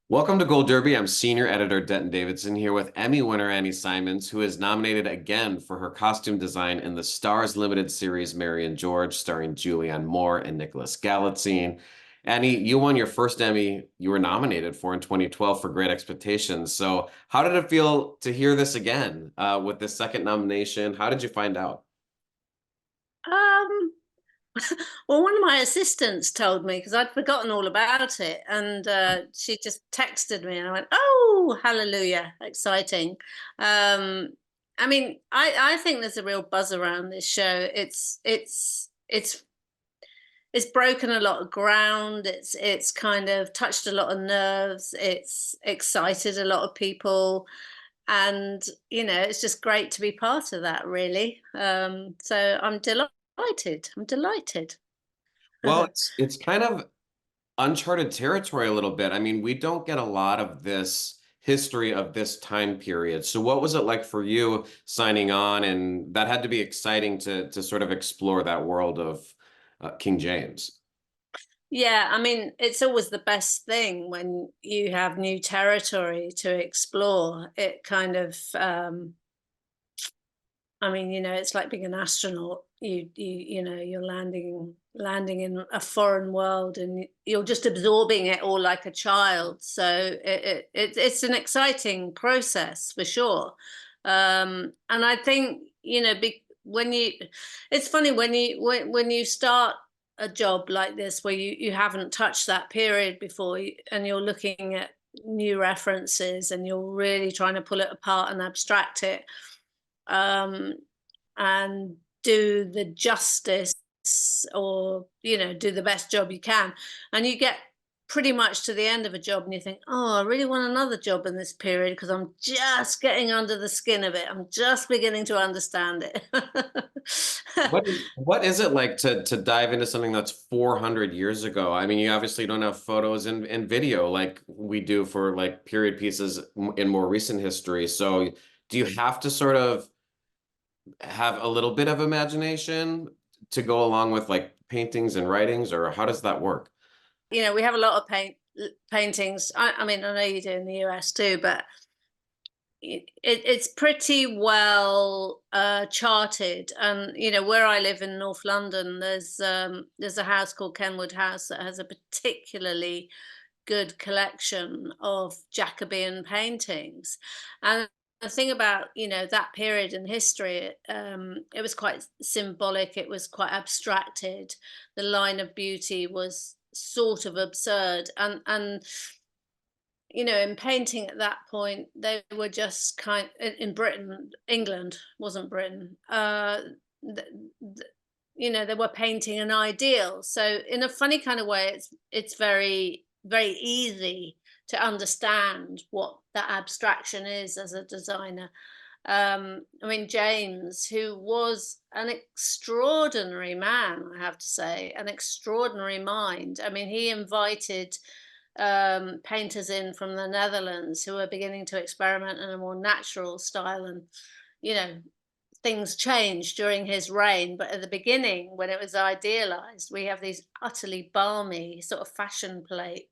Welcome to Gold Derby. I'm senior editor Denton Davidson here with Emmy winner Annie Symons, who is nominated again for her costume design in the Starz limited series Mary and George, starring Julianne Moore and Nicholas Galatzine. Annie, you won your first Emmy you were nominated for in 2012 for Great Expectations. So, how did it feel to hear this again with this second nomination? How did you find out? Um, well, one of my assistants told me because I'd forgotten all about it, and she just texted me, and I went, "Oh, hallelujah, exciting!" Um, I mean, I think there's a real buzz around this show. It's broken a lot of ground. It's kind of touched a lot of nerves. It's excited a lot of people, and it's just great to be part of that, really. So I'm delighted. I'm delighted. Well, it's kind of uncharted territory a little bit. I mean, we don't get a lot of this history of this time period. So what was it like for you signing on? And that had to be exciting to sort of explore that world of King James. Yeah, I mean, it's always the best thing when you have new territory to explore. It kind of, I mean, it's like being an astronaut. You're landing in a foreign world, and you're just absorbing it all like a child. So it's an exciting process for sure. And I think when you, it's funny when you start a job like this where you haven't touched that period before, and you're looking at new references, and you're really trying to pull it apart and abstract it, um, and do the justice, or do the best job you can, and you get pretty much to the end of a job and you think, oh, I really want another job in this period because I'm just getting under the skin of it, I'm just beginning to understand it. What is it like to dive into something that's 400 years ago? I mean, you obviously don't have photos and video like we do for like period pieces in more recent history. So do you have to sort of have a little bit of imagination to go along with like paintings and writings, or how does that work? We have a lot of paintings. I mean, I know you do in the US too, but it's pretty well charted. And where I live in North London, there's a house called Kenwood House that has a particularly good collection of Jacobean paintings. And the thing about that period in history, it was quite symbolic, it was quite abstracted, the line of beauty was sort of absurd, and in painting at that point, they were just in Britain, England wasn't Britain. Th- they were painting an ideal. So in a funny kind of way, it's very, very easy to understand what that abstraction is as a designer. I mean, James, who was an extraordinary man, I have to say, an extraordinary mind. I mean, he invited painters in from the Netherlands who were beginning to experiment in a more natural style, and you know things changed during his reign. But at the beginning, when it was idealized, we have these utterly balmy sort of fashion plate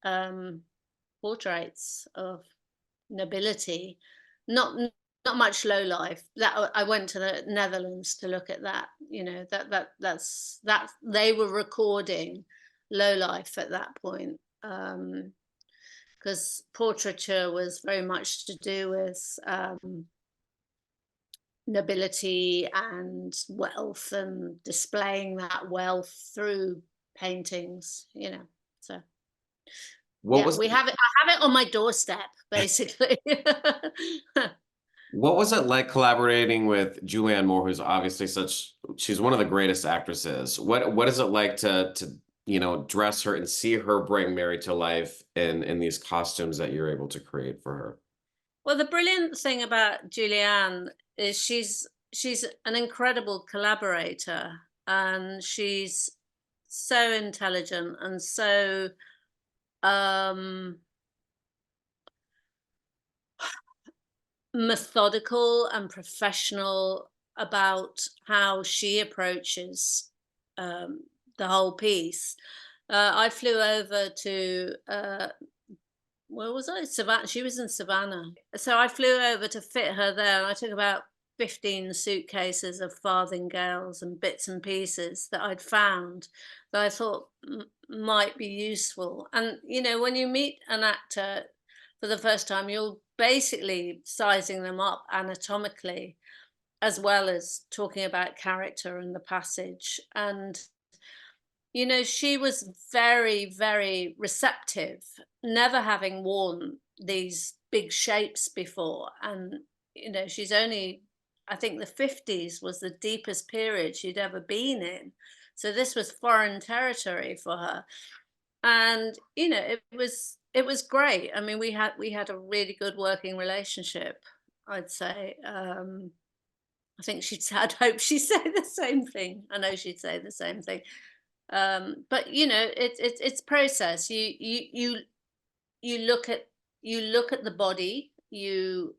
um, portraits of nobility, not not much low life. That I went to the Netherlands to look at that. That they were recording low life at that point, because portraiture was very much to do with nobility and wealth, and displaying that wealth through paintings. So What yeah, was we have it. I have it on my doorstep, basically. what was it like collaborating with Julianne Moore, who's obviously she's one of the greatest actresses. What is it like to dress her and see her bring Mary to life in these costumes that you're able to create for her? Well, the brilliant thing about Julianne is she's an incredible collaborator, and she's so intelligent and so um methodical and professional about how she approaches um, the whole piece. I flew over to where was I? Savannah. She was in Savannah. So I flew over to fit her there, and I took about 15 suitcases of farthingales and bits and pieces that I'd found that I thought might be useful. And, when you meet an actor for the first time, you're basically sizing them up anatomically as well as talking about character and the passage. And she was very, very receptive, never having worn these big shapes before. And, she's only, I think the 50s was the deepest period she'd ever been in. So this was foreign territory for her. And, it was great. I mean, we had a really good working relationship, I'd say. I think I'd hope she'd say the same thing. I know she'd say the same thing. But it's process. You look at the body. You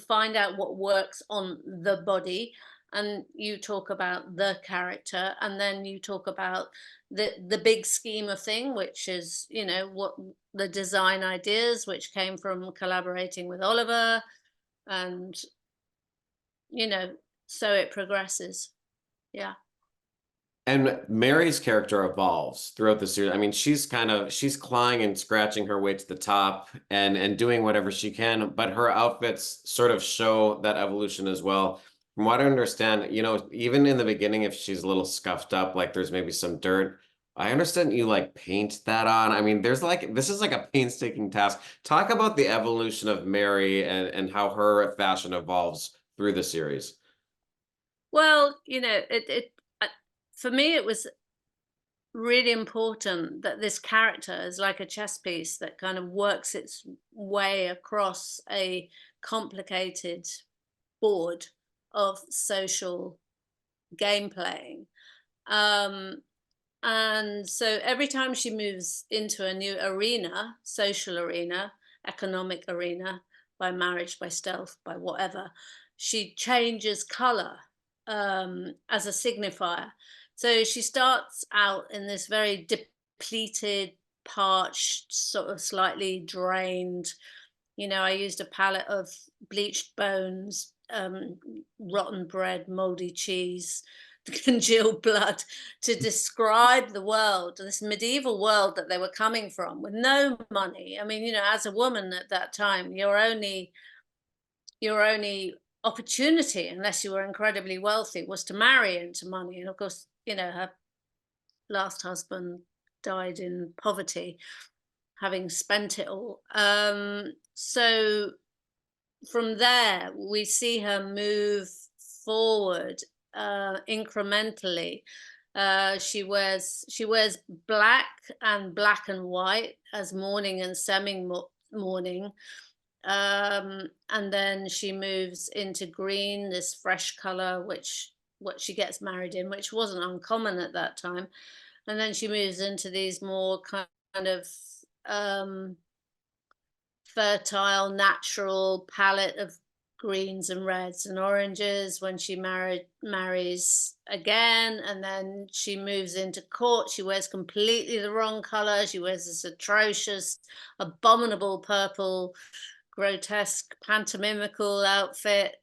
find out what works on the body, and you talk about the character, and then you talk about the big scheme of thing, which is what the design ideas, which came from collaborating with Oliver, and you know so it progresses. Yeah. And Mary's character evolves throughout the series. I mean, she's clawing and scratching her way to the top and doing whatever she can, but her outfits sort of show that evolution as well. From what I understand, even in the beginning, if she's a little scuffed up, like there's maybe some dirt, I understand you like paint that on. I mean, this is like a painstaking task. Talk about the evolution of Mary and how her fashion evolves through the series. Well, for me, it was really important that this character is like a chess piece that kind of works its way across a complicated board of social game playing. Um, and so every time she moves into a new arena, social arena, economic arena, by marriage, by stealth, by whatever, she changes color as a signifier. So she starts out in this very depleted, parched, sort of slightly drained. I used a palette of bleached bones, rotten bread, moldy cheese, congealed blood to describe the world, this medieval world that they were coming from with no money. I mean, as a woman at that time, your only opportunity, unless you were incredibly wealthy, was to marry into money. And of course, her last husband died in poverty, having spent it all. So from there, we see her move forward incrementally. She wears black and white as morning and semi-morning. And then she moves into green, this fresh color, which what she gets married in, which wasn't uncommon at that time. And then she moves into these more kind of um, fertile, natural palette of greens and reds and oranges when she marries again. And then she moves into court. She wears completely the wrong color. She wears this atrocious, abominable purple, grotesque, pantomimical outfit.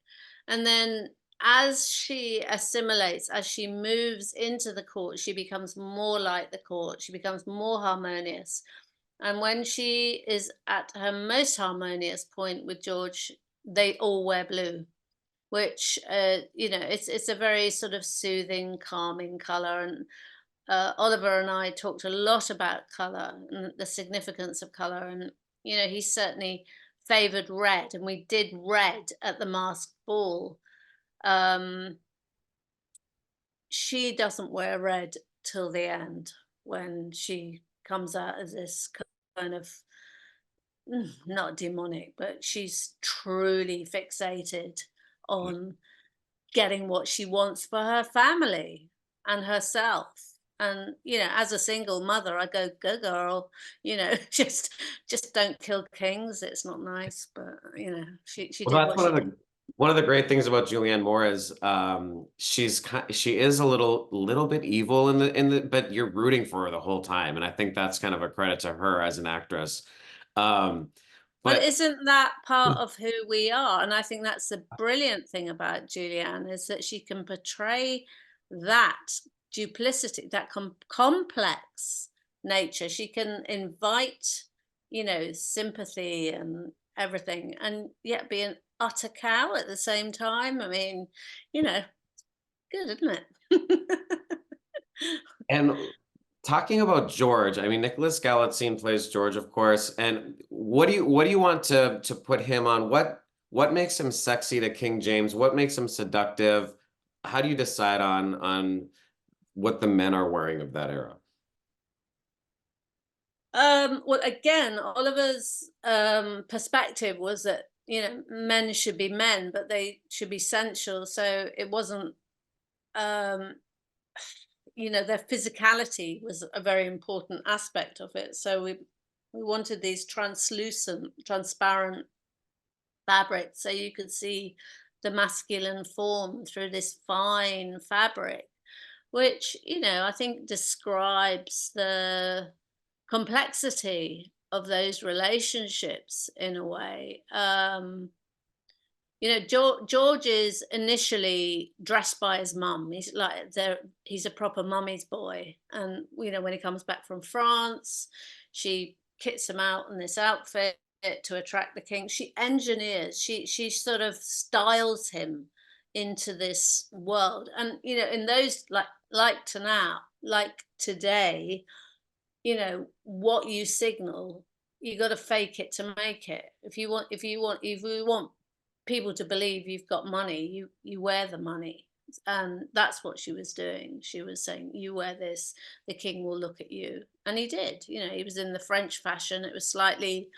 And then as she assimilates, as she moves into the court, she becomes more like the court. She becomes more harmonious. And when she is at her most harmonious point with George, they all wear blue, which it's a very sort of soothing, calming color. And Oliver and I talked a lot about color and the significance of color. And he certainly favored red, and we did red at the masked ball. Um, she doesn't wear red till the end when she comes out as this kind of not demonic, but she's truly fixated on getting what she wants for her family and herself. And as a single mother, I go girl, just don't kill kings. It's not nice, but she Well, did that's what she did. one of the great things about Julianne Moore is she is a little bit evil but you're rooting for her the whole time, and I think that's kind of a credit to her as an actress. Um, Well, But isn't that part of who we are? And I think that's the brilliant thing about Julianne is that she can portray that duplicity, that complex nature. She can invite, sympathy and everything, and yet be an utter cow at the same time. I mean, you know, good, isn't it? and talking about George, I mean Nicholas Galatzine plays George, of course. And what do you want to put him on? What makes him sexy to King James? What makes him seductive? How do you decide on what the men are wearing of that era? Well, again, Oliver's perspective was that men should be men, but they should be sensual. So it wasn't, um, their physicality was a very important aspect of it. So we wanted these translucent, transparent fabrics, so you could see the masculine form through this fine fabric, which I think describes the complexity of those relationships in a way. George is initially dressed by his mum. He's a proper mummy's boy, and when he comes back from France, she kits him out in this outfit to attract the king. She engineers, she sort of styles him into this world, and in those like today, what you signal, you got to fake it to make it. If we want people to believe you've got money, you wear the money. And that's what she was doing. She was saying, you wear this, the king will look at you. And he did. He was in the French fashion. It was slightly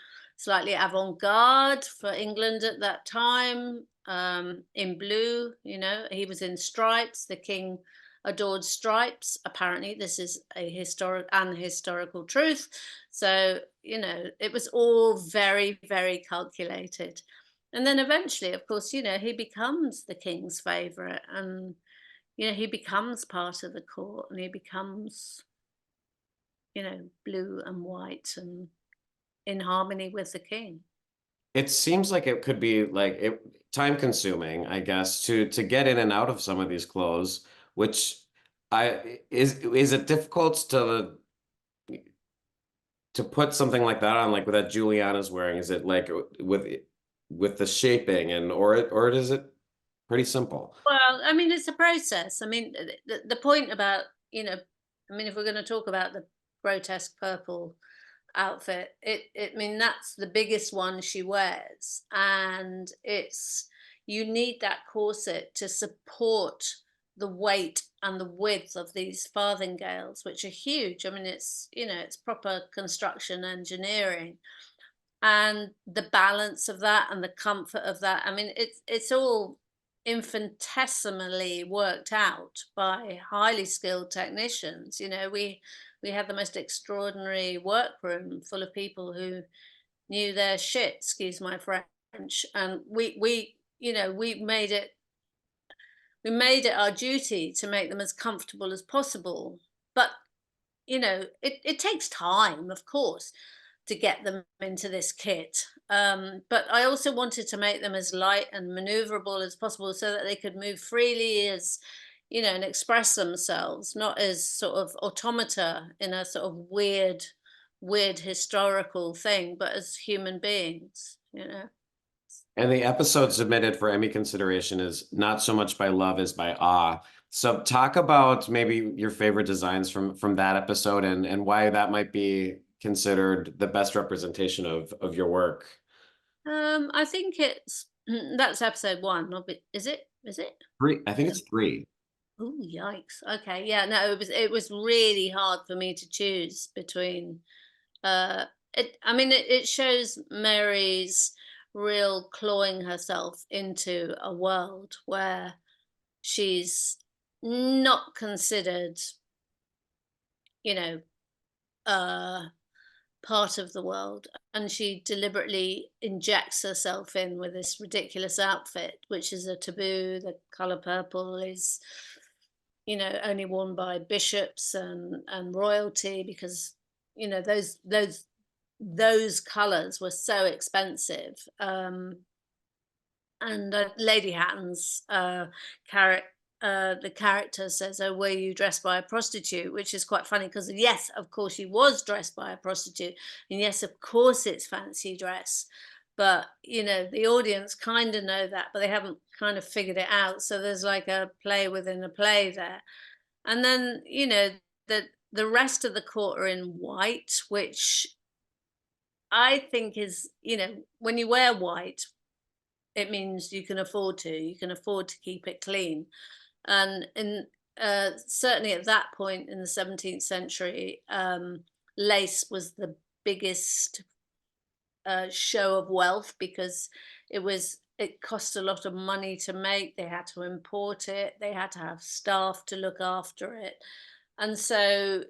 avant-garde for England at that time. In blue, he was in stripes. The king adored stripes. Apparently, this is a historical truth. So, it was all very, very calculated. And then eventually, of course, he becomes the king's favorite, and he becomes part of the court, and he becomes, blue and white and in harmony with the king. It seems like it could be time consuming, I guess, to get in and out of some of these clothes, which is it difficult to put something like that on, like that Juliana's wearing? Is it like with the shaping or is it pretty simple? Well, I mean, it's a process. I mean, the point about, I mean, if we're going to talk about the grotesque purple outfit, I mean, that's the biggest one she wears. And you need that corset to support the weight and the width of these farthingales, which are huge. I mean, it's proper construction engineering, and the balance of that and the comfort of that. I mean, it's all infinitesimally worked out by highly skilled technicians. We had the most extraordinary workroom full of people who knew their shit, excuse my French, and we made it our duty to make them as comfortable as possible. But it takes time, of course, to get them into this kit. But I also wanted to make them as light and maneuverable as possible so that they could move freely and express themselves, not as sort of automata in a sort of weird historical thing, but as human beings. And the episode submitted for Emmy consideration is Not So Much by Love as by Awe. So talk about maybe your favorite designs from that episode and why that might be considered the best representation of your work. I think that's episode one. Is it? Is it? Three, I think it's three. Oh, yikes. Okay. Yeah, no, it was really hard for me to choose between it shows Mary's real clawing herself into a world where she's not considered, you know, uh part of the world, and she deliberately injects herself in with this ridiculous outfit, which is a taboo. The color purple is only worn by bishops and royalty, because those those colors were so expensive. And Lady Hatton's the character says, "Oh, were you dressed by a prostitute?" Which is quite funny because yes, of course, she was dressed by a prostitute, and yes, of course, it's fancy dress. But the audience kind of know that, but they haven't kind of figured it out. So there's like a play within a play there. And then the rest of the court are in white, which I think is when you wear white, it means you can afford to. You can afford to keep it clean. And certainly at that point in the 17th century, lace was the biggest show of wealth because it cost a lot of money to make. They had to import it. They had to have staff to look after it. And so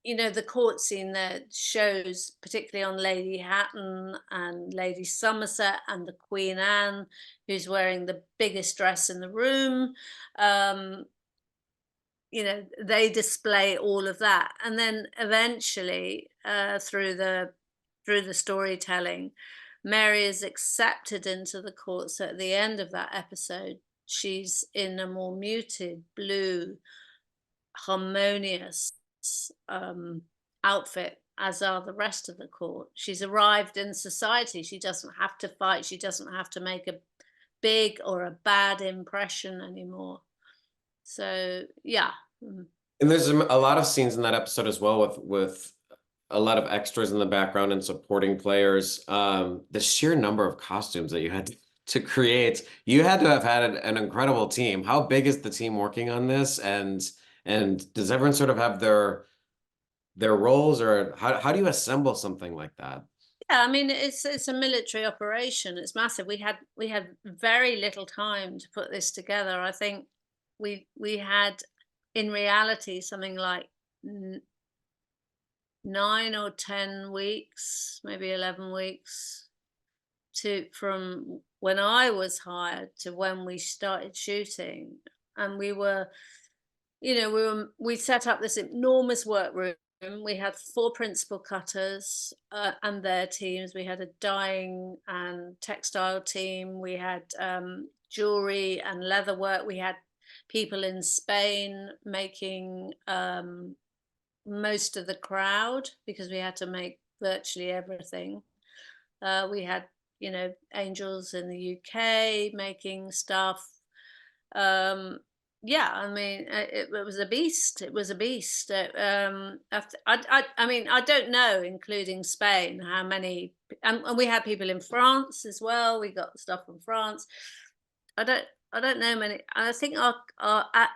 the court scene there shows, particularly on Lady Hatton and Lady Somerset and the Queen Anne, who's wearing the biggest dress in the room. They display all of that, and then eventually, through the storytelling, Mary is accepted into the court. So at the end of that episode, she's in a more muted blue, harmonious outfit, as are the rest of the court. She's arrived in society. She doesn't have to fight. She doesn't have to make a big or a bad impression anymore. So yeah. And there's a lot of scenes in that episode as well with a lot of extras in the background and supporting players. The sheer number of costumes that you had to create, you had to have had an incredible team. How big is the team working on this? And does everyone sort of have their roles, or how do you assemble something like that? Yeah, I mean it's a military operation. It's massive. We had very little time to put this together. I think we had in reality something like 9 or 10 weeks, maybe 11 weeks from when I was hired to when we started shooting. And we set up this enormous workroom. We had 4 principal cutters and their teams. We had a dyeing and textile team. We had jewelry and leather work. We had people in Spain making most of the crowd because we had to make virtually everything. We had, angels in the UK making stuff. Yeah, I mean, it was a beast. It was a beast. I mean, I don't know, including Spain, how many, and we had people in France as well. We got stuff from France. I don't know many. I think our at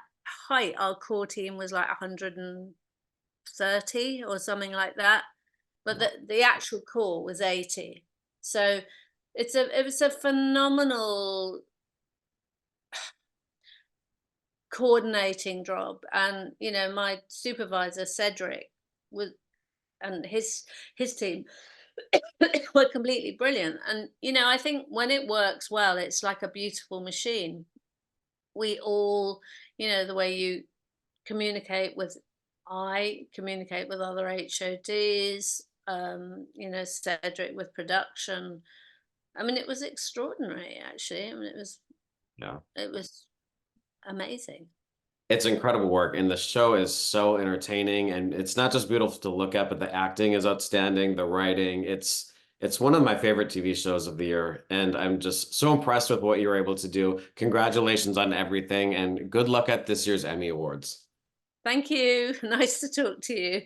height, our core team was like 130 or something like that, but the actual core was 80. So it was a phenomenal coordinating job. And my supervisor Cedric and his team were completely brilliant. And I think when it works well, it's like a beautiful machine. We all, the way you communicate with I communicate with other HODs, Cedric with production. I mean, it was extraordinary, actually. I mean, it was amazing. It's incredible work, and the show is so entertaining, and it's not just beautiful to look at, but the acting is outstanding, the writing. It's one of my favorite TV shows of the year, and I'm just so impressed with what you were able to do. Congratulations on everything, and good luck at this year's Emmy Awards. Thank you. Nice to talk to you.